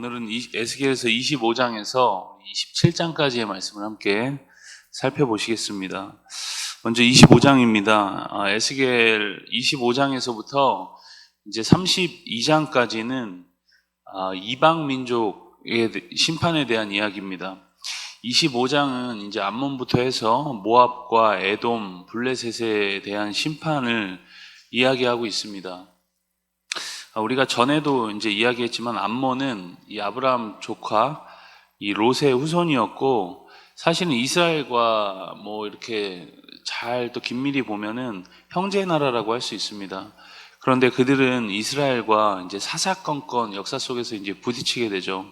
오늘은 에스겔서 25장에서 27장까지의 말씀을 함께 살펴보시겠습니다. 먼저 25장입니다. 에스겔 25장에서부터 이제 32장까지는 이방 민족의 심판에 대한 이야기입니다. 25장은 이제 암몬부터 해서 모압과 에돔, 블레셋에 대한 심판을 이야기하고 있습니다. 우리가 전에도 이제 이야기했지만 암몬은 이 아브라함 조카 이 롯의 후손이었고, 사실은 이스라엘과 뭐 이렇게 잘 또 긴밀히 보면은 형제 나라라고 할 수 있습니다. 그런데 그들은 이스라엘과 이제 사사건건 역사 속에서 이제 부딪히게 되죠.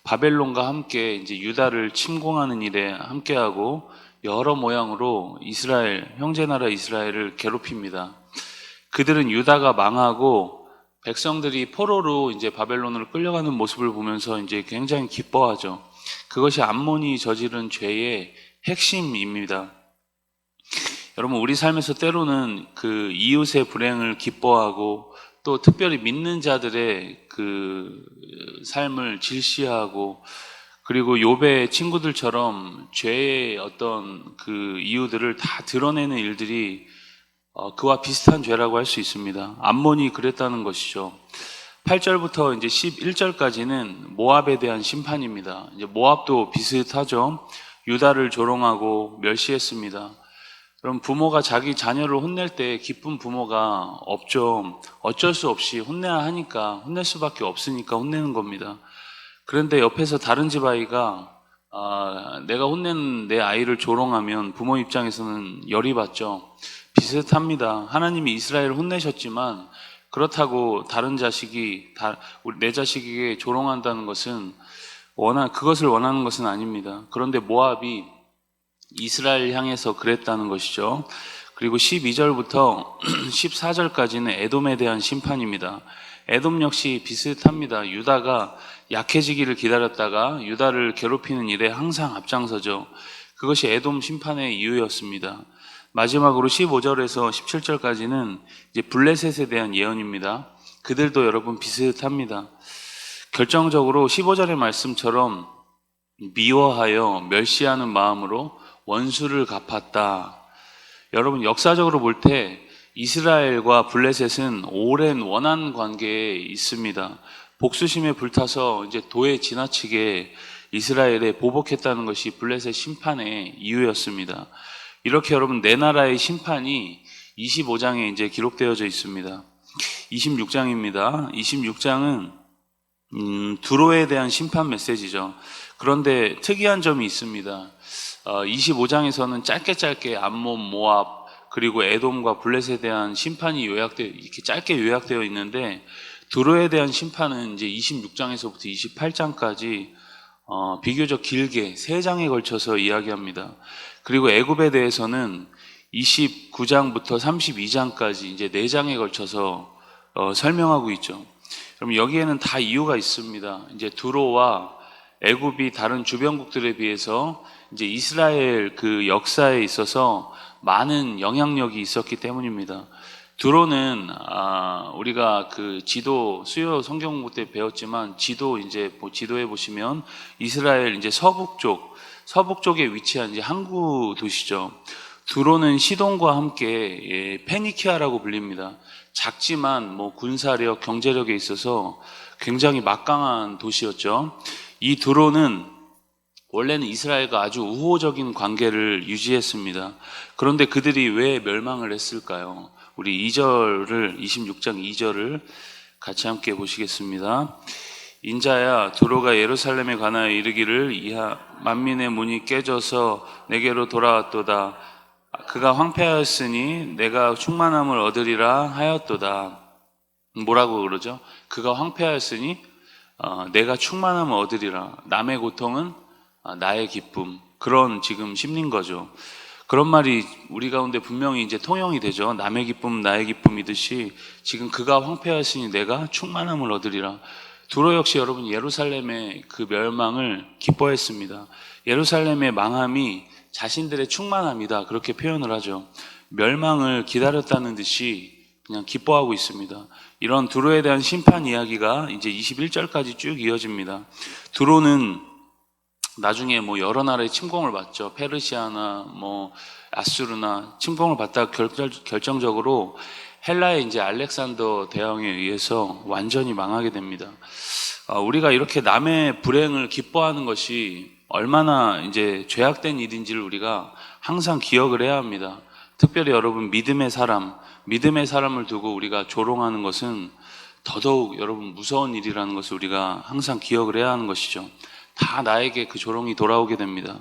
바벨론과 함께 이제 유다를 침공하는 일에 함께하고 여러 모양으로 이스라엘, 형제 나라 이스라엘을 괴롭힙니다. 그들은 유다가 망하고 백성들이 포로로 이제 바벨론으로 끌려가는 모습을 보면서 이제 굉장히 기뻐하죠. 그것이 암몬이 저지른 죄의 핵심입니다. 여러분, 우리 삶에서 때로는 그 이웃의 불행을 기뻐하고 또 특별히 믿는 자들의 그 삶을 질시하고, 그리고 욥의 친구들처럼 죄의 어떤 그 이유들을 다 드러내는 일들이 그와 비슷한 죄라고 할 수 있습니다. 암몬이 그랬다는 것이죠. 8절부터 이제 11절까지는 모압에 대한 심판입니다. 이제 모압도 비슷하죠. 유다를 조롱하고 멸시했습니다. 그럼 부모가 자기 자녀를 혼낼 때 기쁜 부모가 없죠. 어쩔 수 없이 혼내야 하니까, 혼낼 수밖에 없으니까 혼내는 겁니다. 그런데 옆에서 다른 집 아이가 내가 혼낸 내 아이를 조롱하면 부모 입장에서는 열이 받죠. 비슷합니다. 하나님이 이스라엘을 혼내셨지만 그렇다고 다른 자식이 내 자식에게 조롱한다는 것은 그것을 원하는 것은 아닙니다. 그런데 모압이 이스라엘 향해서 그랬다는 것이죠. 그리고 12절부터 14절까지는 에돔에 대한 심판입니다. 에돔 역시 비슷합니다. 유다가 약해지기를 기다렸다가 유다를 괴롭히는 일에 항상 앞장서죠. 그것이 에돔 심판의 이유였습니다. 마지막으로 15절에서 17절까지는 이제 블레셋에 대한 예언입니다. 그들도 여러분 비슷합니다. 결정적으로 15절의 말씀처럼 미워하여 멸시하는 마음으로 원수를 갚았다. 여러분, 역사적으로 볼 때 이스라엘과 블레셋은 오랜 원한 관계에 있습니다. 복수심에 불타서 이제 도에 지나치게 이스라엘에 보복했다는 것이 블레셋 심판의 이유였습니다. 이렇게 여러분, 네 나라의 심판이 25장에 이제 기록되어져 있습니다. 26장입니다. 26장은 두로에 대한 심판 메시지죠. 그런데 특이한 점이 있습니다. 25장에서는 짧게 암몬, 모압, 그리고 에돔과 블렛에 대한 심판이 이렇게 짧게 요약되어 있는데, 두로에 대한 심판은 이제 26장에서부터 28장까지 비교적 길게 3장에 걸쳐서 이야기합니다. 그리고 애굽에 대해서는 29장부터 32장까지 이제 4장에 걸쳐서 설명하고 있죠. 그럼 여기에는 다 이유가 있습니다. 이제 두로와 애굽이 다른 주변국들에 비해서 이제 이스라엘 그 역사에 있어서 많은 영향력이 있었기 때문입니다. 두로는 우리가 그 지도 수요 성경 공부 때 배웠지만 지도에 보시면 이스라엘 이제 서북 쪽에 위치한 이제 항구 도시죠. 두로는 시돈과 함께 페니키아라고 불립니다. 작지만 뭐 군사력, 경제력에 있어서 굉장히 막강한 도시였죠. 이 두로는 원래는 이스라엘과 아주 우호적인 관계를 유지했습니다. 그런데 그들이 왜 멸망을 했을까요? 우리 26장 2절을 같이 함께 보시겠습니다. 인자야, 두로가 예루살렘에 관하여 이르기를 이하 만민의 문이 깨져서 내게로 돌아왔도다. 그가 황폐하였으니 내가 충만함을 얻으리라 하였도다. 뭐라고 그러죠? 그가 황폐하였으니 내가 충만함을 얻으리라. 남의 고통은 나의 기쁨. 그런 지금 심리인 거죠. 그런 말이 우리 가운데 분명히 이제 통용이 되죠. 남의 기쁨, 나의 기쁨이듯이 지금 그가 황폐하였으니 내가 충만함을 얻으리라. 두로 역시 여러분 예루살렘의 그 멸망을 기뻐했습니다. 예루살렘의 망함이 자신들의 충만함이다, 그렇게 표현을 하죠. 멸망을 기다렸다는 듯이 그냥 기뻐하고 있습니다. 이런 두로에 대한 심판 이야기가 이제 21절까지 쭉 이어집니다. 두로는 나중에 뭐 여러 나라의 침공을 받죠. 페르시아나 뭐 아수르나 침공을 받다가 결정적으로 헬라의 이제 알렉산더 대왕에 의해서 완전히 망하게 됩니다. 우리가 이렇게 남의 불행을 기뻐하는 것이 얼마나 이제 죄악된 일인지를 우리가 항상 기억을 해야 합니다. 특별히 여러분 믿음의 사람을 두고 우리가 조롱하는 것은 더더욱 여러분 무서운 일이라는 것을 우리가 항상 기억을 해야 하는 것이죠. 다 나에게 그 조롱이 돌아오게 됩니다.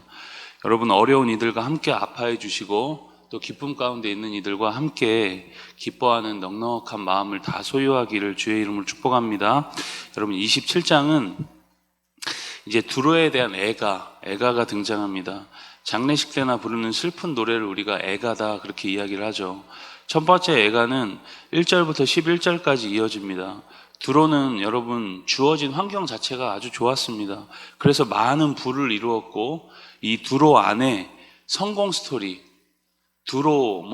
여러분 어려운 이들과 함께 아파해 주시고 또 기쁨 가운데 있는 이들과 함께 기뻐하는 넉넉한 마음을 다 소유하기를 주의 이름으로 축복합니다. 여러분 27장은 이제 두로에 대한 애가가 등장합니다. 장례식 때나 부르는 슬픈 노래를 우리가 애가다 그렇게 이야기를 하죠. 첫 번째 애가는 1절부터 11절까지 이어집니다. 두로는 여러분 주어진 환경 자체가 아주 좋았습니다. 그래서 많은 부를 이루었고 이 두로 안에 성공 스토리, 두로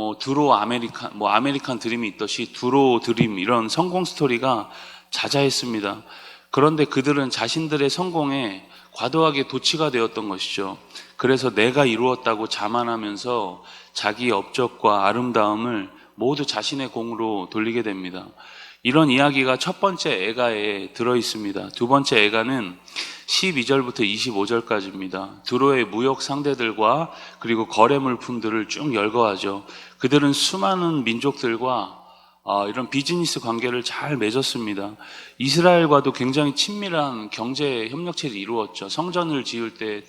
아메리칸 드림이 있듯이 두로 드림 이런 성공 스토리가 자자했습니다. 그런데 그들은 자신들의 성공에 과도하게 도취가 되었던 것이죠. 그래서 내가 이루었다고 자만하면서 자기 업적과 아름다움을 모두 자신의 공으로 돌리게 됩니다. 이런 이야기가 첫 번째 애가에 들어 있습니다. 두 번째 애가는 12절부터 25절까지입니다. 두로의 무역 상대들과 그리고 거래 물품들을 쭉 열거하죠. 그들은 수많은 민족들과 이런 비즈니스 관계를 잘 맺었습니다. 이스라엘과도 굉장히 친밀한 경제 협력체를 이루었죠. 성전을 지을 때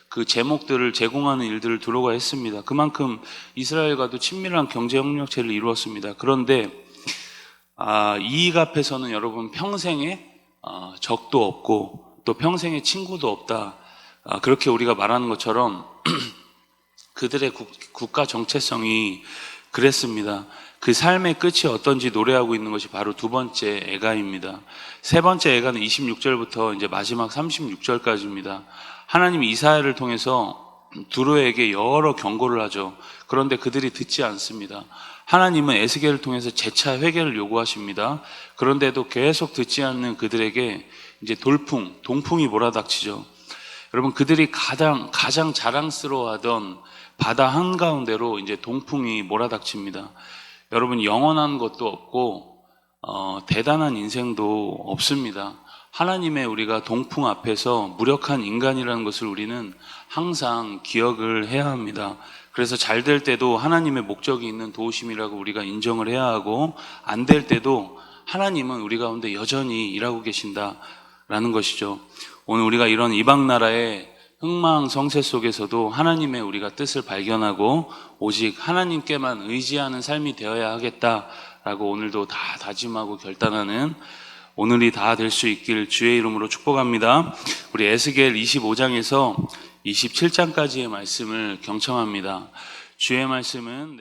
그 제목들을 제공하는 일들을 두로가 했습니다. 그만큼 이스라엘과도 친밀한 경제 협력체를 이루었습니다. 그런데 이익 앞에서는 여러분 평생에 적도 없고 또 평생에 친구도 없다. 그렇게 우리가 말하는 것처럼 그들의 국가 정체성이 그랬습니다. 그 삶의 끝이 어떤지 노래하고 있는 것이 바로 두 번째 애가입니다. 세 번째 애가는 26절부터 이제 마지막 36절까지입니다. 하나님이 이사야를 통해서 두로에게 여러 경고를 하죠. 그런데 그들이 듣지 않습니다. 하나님은 에스겔을 통해서 재차 회개를 요구하십니다. 그런데도 계속 듣지 않는 그들에게 이제 동풍이 몰아닥치죠. 여러분 그들이 가장 자랑스러워하던 바다 한가운데로 이제 동풍이 몰아닥칩니다. 여러분 영원한 것도 없고 대단한 인생도 없습니다. 하나님의 우리가 동풍 앞에서 무력한 인간이라는 것을 우리는 항상 기억을 해야 합니다. 그래서 잘 될 때도 하나님의 목적이 있는 도우심이라고 우리가 인정을 해야 하고 안 될 때도 하나님은 우리 가운데 여전히 일하고 계신다라는 것이죠. 오늘 우리가 이런 이방 나라의 흥망성쇠 속에서도 하나님의 우리가 뜻을 발견하고 오직 하나님께만 의지하는 삶이 되어야 하겠다라고 오늘도 다 다짐하고 결단하는 오늘이 다 될 수 있길 주의 이름으로 축복합니다. 우리 에스겔 25장에서 27장까지의 말씀을 경청합니다. 주의 말씀은